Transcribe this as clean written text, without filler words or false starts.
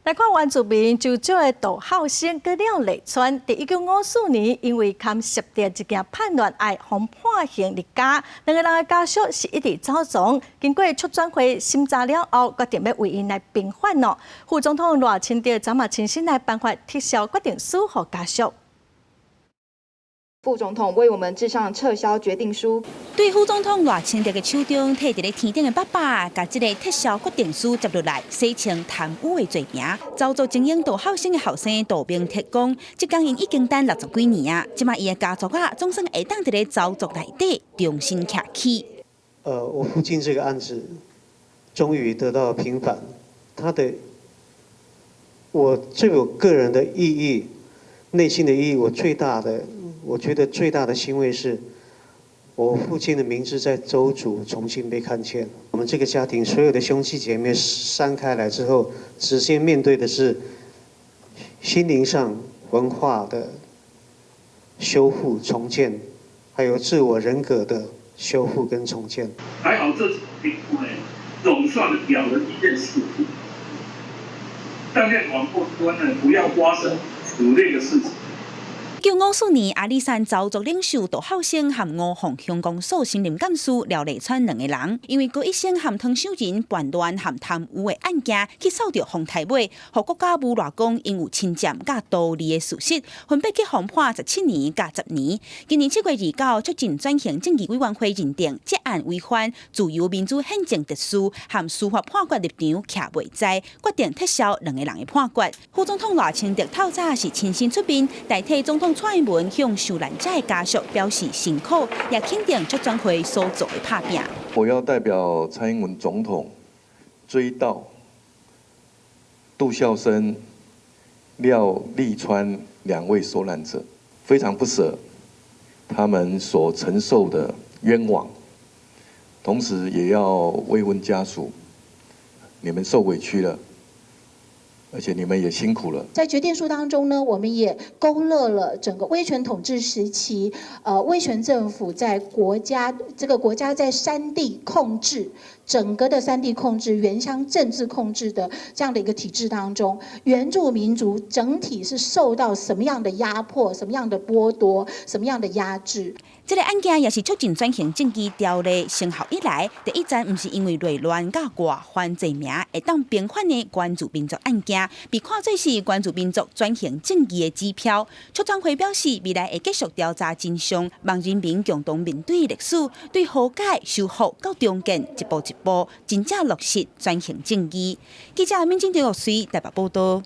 来看原住民就少的杜浩生跟廖丽川，在1954年因为砍涉掉一件叛乱案，被判刑离家。两个人的家属是一直走藏，经过出转会审查了后，决定要为因来平反咯。副总统赖清德昨晚亲身来颁发撤销决定书给家属。 副总统为我们致上撤销决定书。对副总统赖清德的手中摕伫咧天顶的爸爸，把这个撤销决定书接落来，洗清贪污的罪名。遭做精英杜浩生的后生杜明铁讲，这工因已经等60几年啊，即马伊的家族啊，总算会当伫咧遭族内底重新徛起。我父亲这个案子终于得到平反，我个人的意义，内心的意义，我觉得最大的欣慰是，我父亲的名字在州族重新被看见。我们这个家庭所有的兄弟姐妹散开来之后，直接面对的是心灵上、文化的修复、重建，还有自我人格的修复跟重建。还好这次评估呢，总算了了一件事情，但愿往后端呢不要发生此类的事情。 1954年，阿里山朝族领袖杜浩生和5号香港所新任干事廖丽川两个人，因为过一生和汤秀人叛乱和贪污的案件，去受到红台尾，和国家侮辱讲因有侵占甲独立的事实，分别去判17年甲10年。今年7月29，促进转型正义委员会认定这案违反自由民主宪政特殊和司法判决立场，徛袂在，决定撤销两个人的判决。副总统赖清德透早是亲身出面代替总统。 蔡英文向受难者的家属表示辛苦，也肯定出转会所做的打拼。我要代表蔡英文总统追悼杜孝生、廖丽川2位受难者，非常不舍他们所承受的冤枉，同时也要慰问家属，你们受委屈了。 而且你们也辛苦了。在决定书当中呢，我们也勾勒了整个威权统治时期，威权政府在国家在山地控制整个的山地控制、原乡政治控制的这样的一个体制当中，原住民族整体是受到什么样的压迫、什么样的剥夺、什么样的压制？ 这个案件也是促进转型正义条例生效以来第一站，不是因为内乱甲外犯罪名会当平反的原住民族案件，被看作是原住民族转型正义的指标。促转会表示，未来会继续调查真相，让人民共同面对历史，对和解、修复到重建，一步一步真正落实转型正义。记者民警刘玉水台北报道。